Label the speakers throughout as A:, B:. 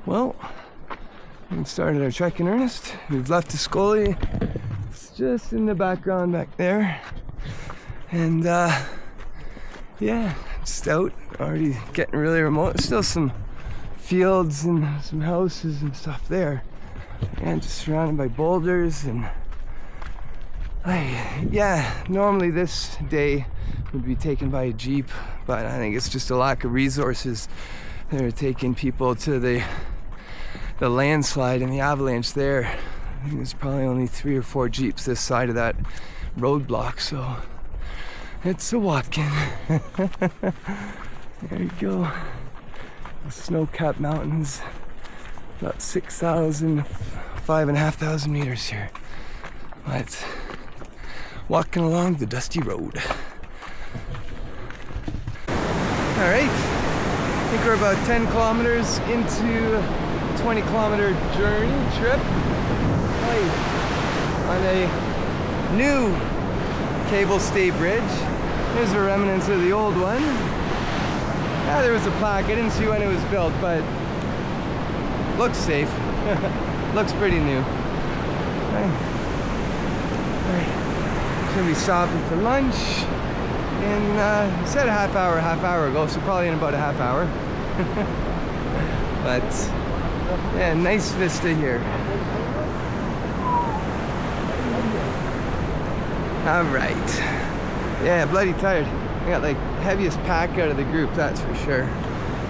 A: Well, we started our trek in earnest. We've left Askole. It's just in the background back there. And yeah, just out, already getting really remote. There's still some fields and some houses and stuff there. And just surrounded by boulders. And yeah, normally this day would be taken by a jeep, but I think it's just a lack of resources. They're taking people to the landslide and the avalanche there. I think there's probably only 3 or 4 jeeps this side of that roadblock, so it's a walk-in. There you go. The snow-capped mountains, about 5,500 meters here. But walking along the dusty road. All right, I think we're about 10 kilometers into 20-kilometer trip on a new cable stay bridge. There's the remnants of the old one. Yeah, there was a plaque. I didn't see when it was built, but looks safe. Looks pretty new. All right. Gonna be stopping for lunch. And said a half hour ago, so probably in about a half hour. But yeah, nice vista here. All right. Yeah, bloody tired. I got like heaviest pack out of the group, that's for sure.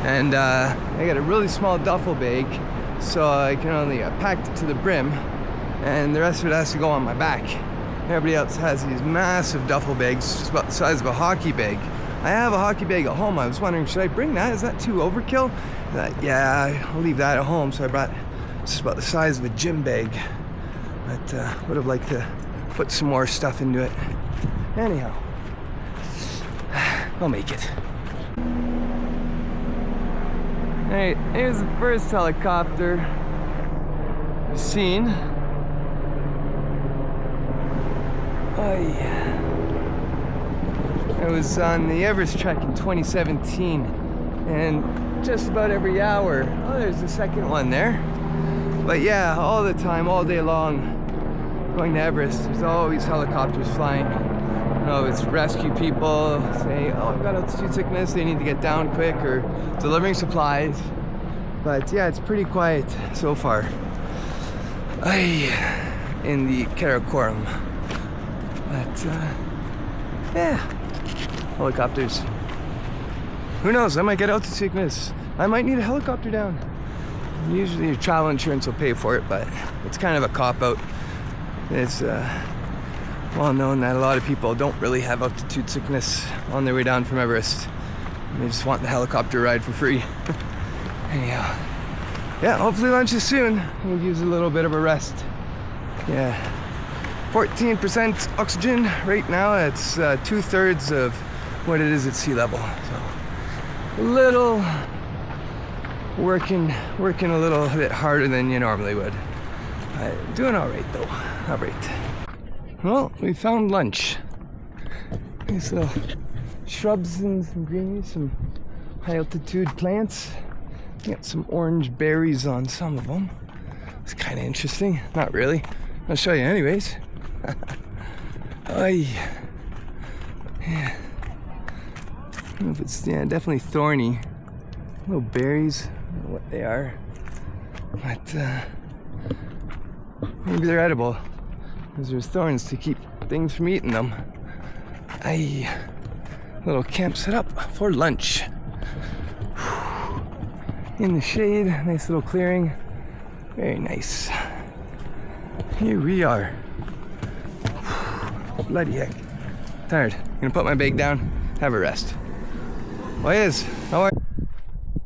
A: And I got a really small duffel bag, so I can only pack it to the brim, and the rest of it has to go on my back. Everybody else has these massive duffel bags, just about the size of a hockey bag. I have a hockey bag at home. I was wondering, should I bring that? Is that too overkill? Yeah, I'll leave that at home. So I brought just about the size of a gym bag. But would have liked to put some more stuff into it. Anyhow, I'll make it. Alright, here's the first helicopter I've seen. Oh yeah. I was on the Everest trek in 2017, and just about every hour, oh, there's the second one there. But yeah, all the time, all day long, going to Everest, there's always helicopters flying. You know, it's rescue people saying, oh, I've got altitude sickness, they need to get down quick, or delivering supplies. But yeah, it's pretty quiet so far. In the Karakorum. But yeah, helicopters. Who knows? I might get altitude sickness. I might need a helicopter down. Usually your travel insurance will pay for it, but it's kind of a cop-out. It's well known that a lot of people don't really have altitude sickness on their way down from Everest. They just want the helicopter ride for free. Anyhow, yeah, hopefully lunch is soon. We'll use a little bit of a rest. Yeah. 14% oxygen right now. It's 2/3 of what it is at sea level. So a little working a little bit harder than you normally would. Doing all right though. All right. Well, we found lunch. These little shrubs and some greenery, some high altitude plants. Got some orange berries on some of them. It's kind of interesting. Not really. I'll show you anyways. Yeah. I don't know if it's, yeah, definitely thorny. Little berries. I don't know what they are. But maybe they're edible, because there's thorns to keep things from eating them. Little camp set up for lunch. In the shade, nice little clearing. Very nice. Here we are. Bloody heck. Tired. Gonna put my bag down, have a rest. What is? How are you?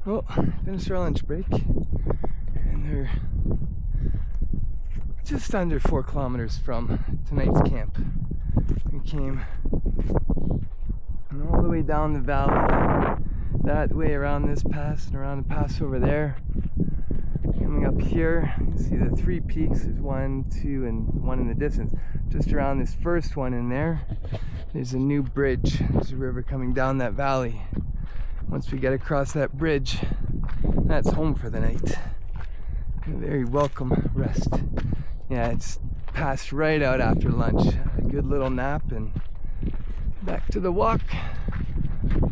A: Well, finished our lunch break, and they're just under 4 kilometers from tonight's camp. We came all the way down the valley, that way around this pass and around the pass over there. Coming up here, you see the 3 peaks. There's 1, 2, and 1 in the distance. Just around this first one in there, there's a new bridge. There's a river coming down that valley. Once we get across that bridge, that's home for the night. A very welcome rest. Yeah, it's passed right out after lunch. A good little nap and back to the walk.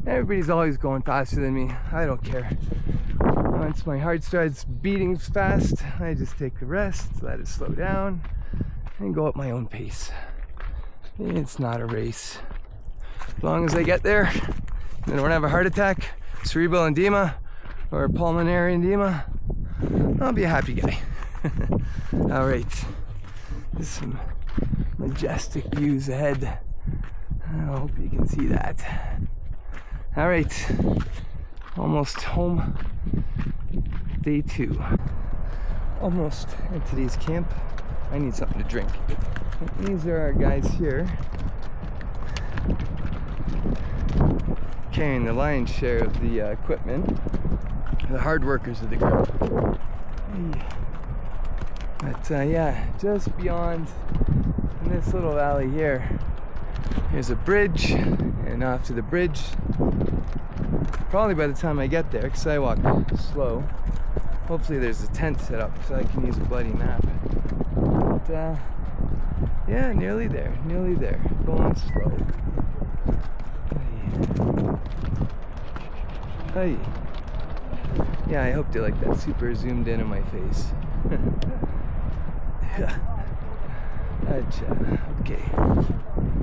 A: Everybody's always going faster than me. I don't care. Once my heart starts beating fast, I just take a rest, let it slow down, and go at my own pace. It's not a race. As long as I get there and I don't have a heart attack, cerebral edema, or pulmonary edema, I'll be a happy guy. Alright, there's some majestic views ahead. I hope you can see that. Alright, almost home. Day 2. Almost at today's camp. I need something to drink. These are our guys here, carrying the lion's share of the equipment. The hard workers of the group. But yeah, just beyond in this little valley here, here's a bridge, and off to the bridge, probably by the time I get there, because I walk slow, hopefully there's a tent set up so I can use a bloody map. But yeah, nearly there, going slow. Hey. Yeah, I hope they like that super zoomed in on my face. Okay.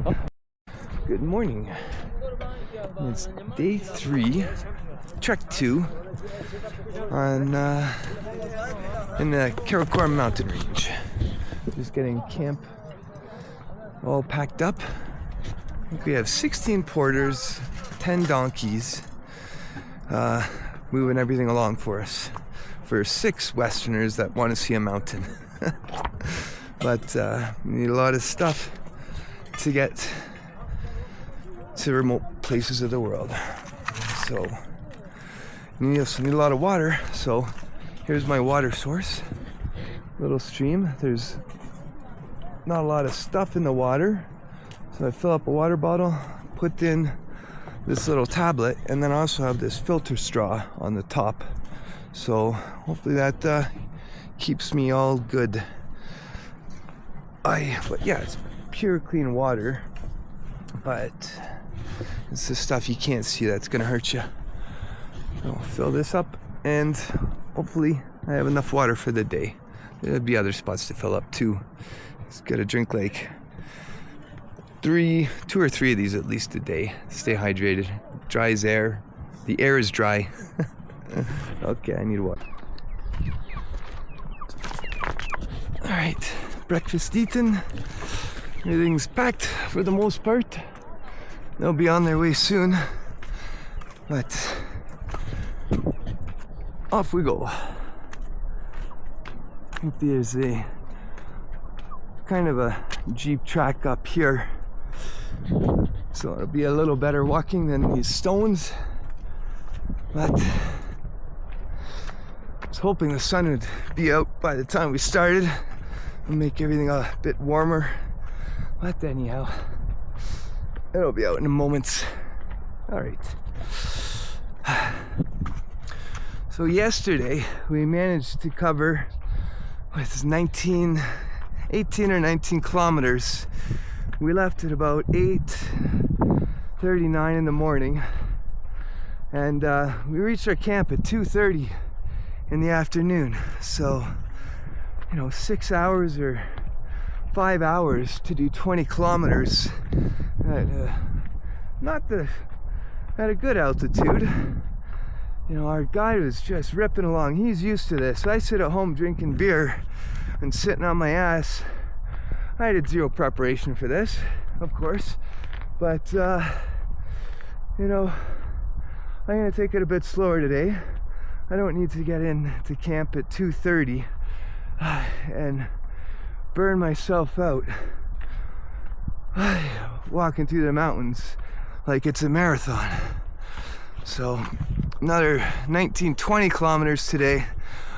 A: Oh. Good morning. It's day 3, trek 2, on in the Karakoram mountain range. Just getting camp all packed up. I think we have 16 porters, 10 donkeys, moving everything along for us, for 6 Westerners that want to see a mountain. But we need a lot of stuff to get to remote places of the world. So we need a lot of water. So here's my water source, little stream. There's not a lot of stuff in the water, so I fill up a water bottle, put in this little tablet, and then I also have this filter straw on the top. So hopefully that keeps me all good. But yeah, it's pure clean water, but it's the stuff you can't see that's gonna hurt you. I'll fill this up, and hopefully I have enough water for the day. There'll be other spots to fill up too. It's gotta drink like 2 or 3 of these at least a day. Stay hydrated. Dry as air. The air is dry. Okay, I need water. All right, breakfast eaten. Everything's packed for the most part. They'll be on their way soon, but off we go. I think there's a kind of a jeep track up here, so it'll be a little better walking than these stones. But I was hoping the sun would be out by the time we started and make everything a bit warmer. But anyhow, it'll be out in a moment. All right. So yesterday we managed to cover with 18 or 19 kilometers. We left at about 8:39 in the morning, and we reached our camp at 2:30 in the afternoon. So, 6 hours or 5 hours to do 20 kilometers at at a good altitude. Our guide was just ripping along. He's used to this. I sit at home drinking beer and sitting on my ass. I did zero preparation for this, of course, but I'm gonna take it a bit slower today. I don't need to get into camp at 2:30 and burn myself out walking through the mountains like it's a marathon. So another 19-20 kilometers today.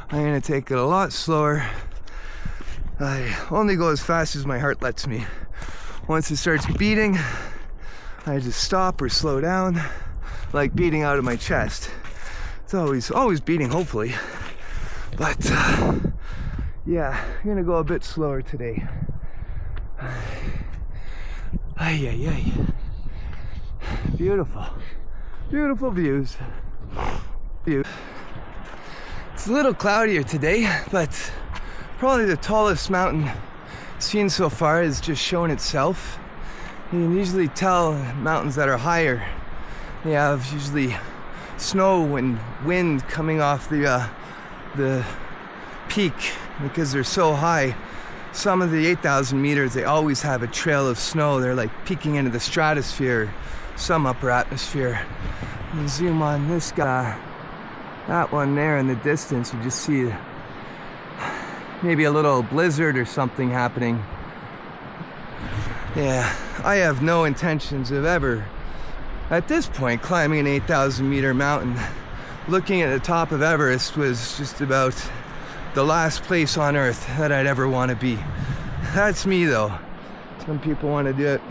A: I'm gonna take it a lot slower. I only go as fast as my heart lets me. Once it starts beating, I just stop or slow down, like beating out of my chest. It's always beating, hopefully, but Yeah, I'm gonna go a bit slower today. Ay, ay, ay. Beautiful. Beautiful views. It's a little cloudier today, but probably the tallest mountain seen so far has just shown itself. You can usually tell mountains that are higher, they have usually snow and wind coming off the peak because they're so high. Some of the 8,000 meters, they always have a trail of snow. They're like peeking into the stratosphere, some upper atmosphere. And zoom on this guy, that one there in the distance, you just see maybe a little blizzard or something happening. Yeah, I have no intentions of ever, at this point, climbing an 8,000 meter mountain. Looking at the top of Everest was just about the last place on earth that I'd ever want to be. That's me though. Some people want to do it.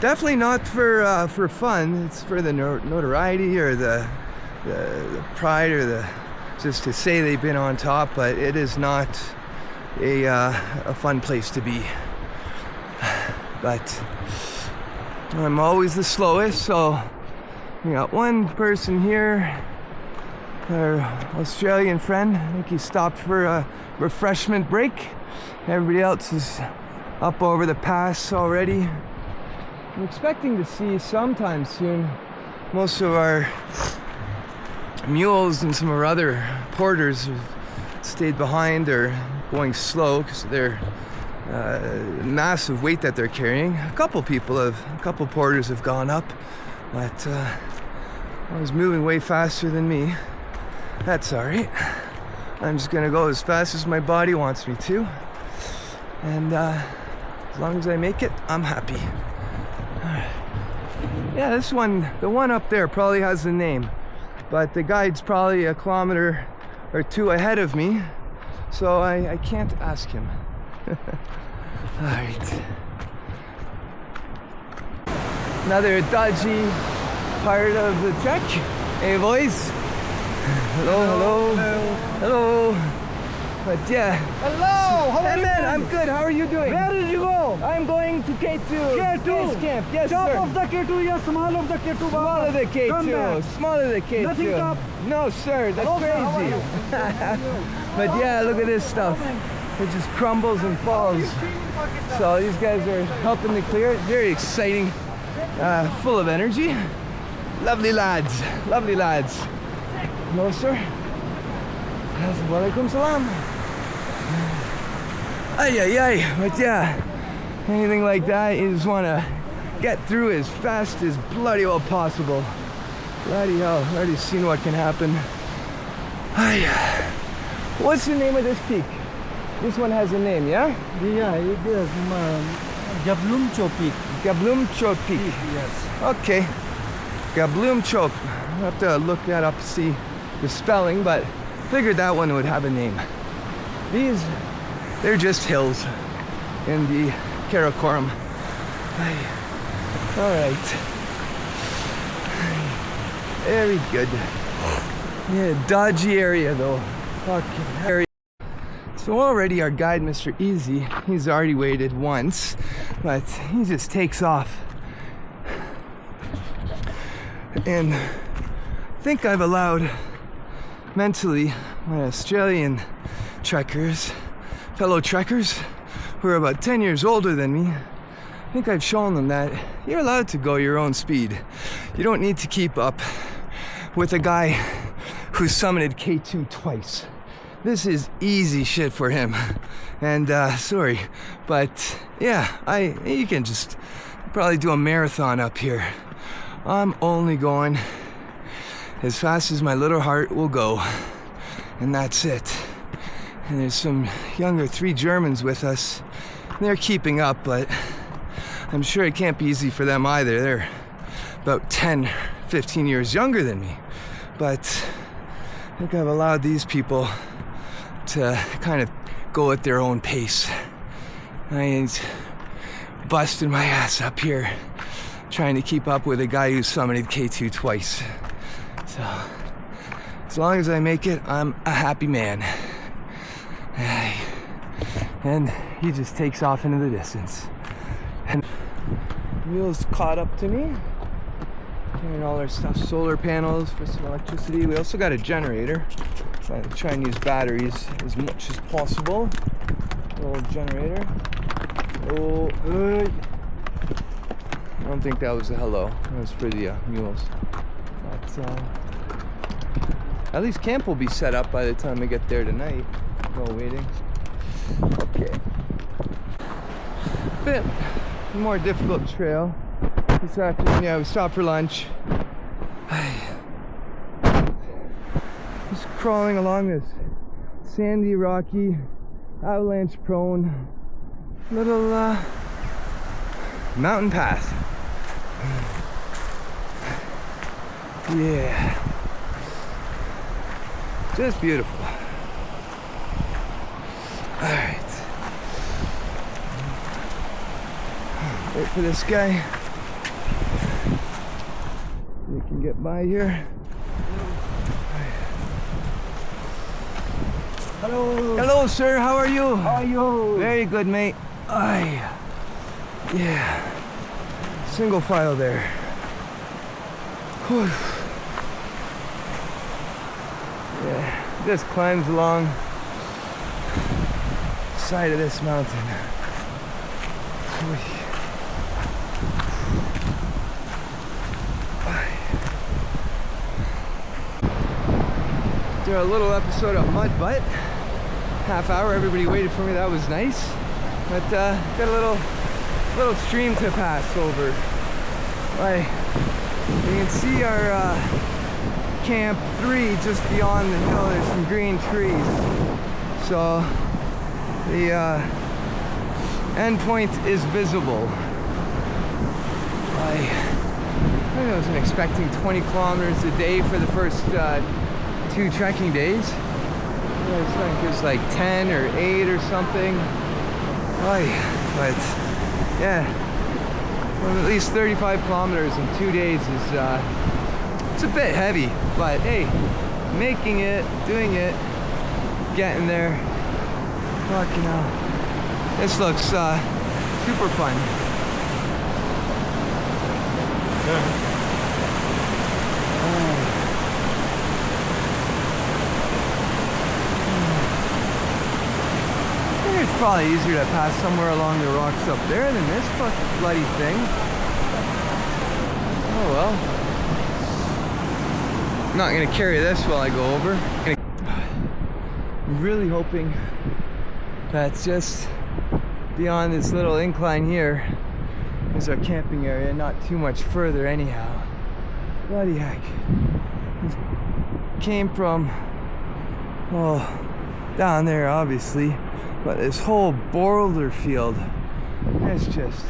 A: Definitely not for fun. It's for the notoriety or the pride or the just to say they've been on top. But it is not a fun place to be. But I'm always the slowest, so we got one person here, our Australian friend. I think he stopped for a refreshment break. Everybody else is up over the pass already. I'm expecting to see sometime soon most of our mules and some of our other porters have stayed behind or going slow because they're massive weight that they're carrying. A couple porters have gone up, but I was moving way faster than me. That's all right. I'm just gonna go as fast as my body wants me to, and as long as I make it, I'm happy. Yeah, this one, the one up there probably has a name, but the guide's probably a kilometer or two ahead of me, so I can't ask him. All right. Another dodgy part of the trek. Hey boys. Hello. Hello. But yeah.
B: Hello. How are you?
A: Man, I'm good. How are you doing?
B: Where did you go?
A: I'm going to K2.
B: K2.
A: Basecamp. Yes,
B: Top
A: sir.
B: of the K2, yes, small of the K2.
A: Small of the K2. Small of the K2.
B: Nothing top.
A: No, sir. That's
B: Hello, sir. How are
A: crazy.
B: you?
A: But yeah, look at this stuff. It just crumbles and falls. So these guys are helping me clear it. Very exciting. Full of energy. Lovely lads. Lovely lads. No, sir. Walaikum salam. Ay, ay, ay. But yeah, anything like that, you just want to get through as fast as bloody well possible. Bloody hell, I've already seen what can happen. Ay. What's the name of this peak? This one has a name, yeah?
B: Yeah, it is Gablumcho Peak.
A: Gablumcho Peak.
B: Yes.
A: Okay. Gablumcho. I'll have to look that up to see the spelling, but figured that one would have a name. These, they're just hills in the Karakorum. All right. Very good. Yeah, dodgy area though. Fucking area. So already our guide, Mr. Easy, he's already waited once, but he just takes off. And I think I've allowed mentally my Australian trekkers, fellow trekkers, who are about 10 years older than me, I think I've shown them that you're allowed to go your own speed. You don't need to keep up with a guy who summited K2 twice. This is easy shit for him. And sorry, but yeah, you can just probably do a marathon up here. I'm only going as fast as my little heart will go, and that's it. And there's some younger 3 Germans with us. They're keeping up, but I'm sure it can't be easy for them either. They're about 10, 15 years younger than me. But I think I've allowed these people to kind of go at their own pace. I ain't busting my ass up here trying to keep up with a guy who summited K2 twice. So, as long as I make it, I'm a happy man. And he just takes off into the distance. And Mule's caught up to me. Carrying all our stuff, solar panels for some electricity. We also got a generator. So I try and use batteries as much as possible. Little generator. Oh, I don't think that was a hello. That was for the mules. But at least camp will be set up by the time we get there tonight. While waiting. Okay. Bit more difficult trail this afternoon. Yeah, we stopped for lunch. Just crawling along this sandy, rocky, avalanche-prone little mountain path. Yeah, just beautiful. All right. Wait for this guy. You can get by here.
B: Hello.
A: Hello, sir. How are you?
B: How are you?
A: Very good, mate. Aye. Yeah. Single file there. Whew. Yeah. Just climbs along the side of this mountain. Did a little episode of Mud Butt. Half hour, everybody waited for me. That was nice. But got a little stream to pass over. You can see our camp 3 just beyond the hill. There's some green trees. So the end point is visible. I wasn't expecting 20 kilometers a day for the first 2 trekking days. I think it was like 10 or 8 or something. But yeah, well, at least 35 kilometers in 2 days is it's a bit heavy. But hey, making it, doing it, getting there. Fucking hell, this looks super fun. It's probably easier to pass somewhere along the rocks up there than this fucking bloody thing. Oh well. I'm not gonna carry this while I go over. I'm really hoping that just beyond this little incline here is our camping area, not too much further anyhow. Bloody heck. This came from, well, down there obviously. But this whole boulder field, it's just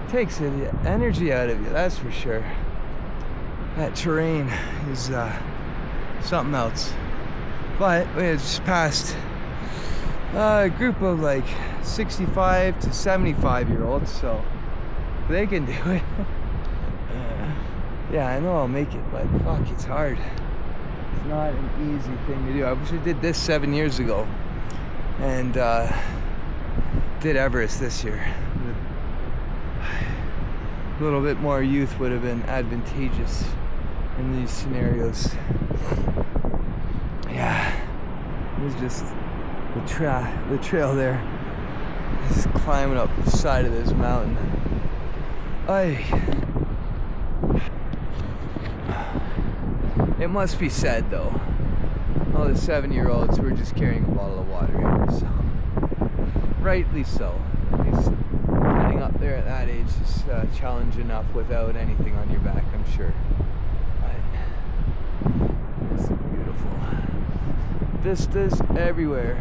A: takes the energy out of you, that's for sure. That terrain is something else. But we just passed a group of like 65 to 75-year-olds, so they can do it. Yeah, I know I'll make it, but fuck, it's hard. It's not an easy thing to do. I wish I did this 7 years ago and did Everest this year. A little bit more youth would have been advantageous in these scenarios. Yeah, it was just the trail there. Just climbing up the side of this mountain. It must be said though, all the 7-year-olds were just carrying a bottle of water here, so rightly so. At least getting up there at that age is a challenge enough without anything on your back, I'm sure. But it's beautiful. Vistas everywhere.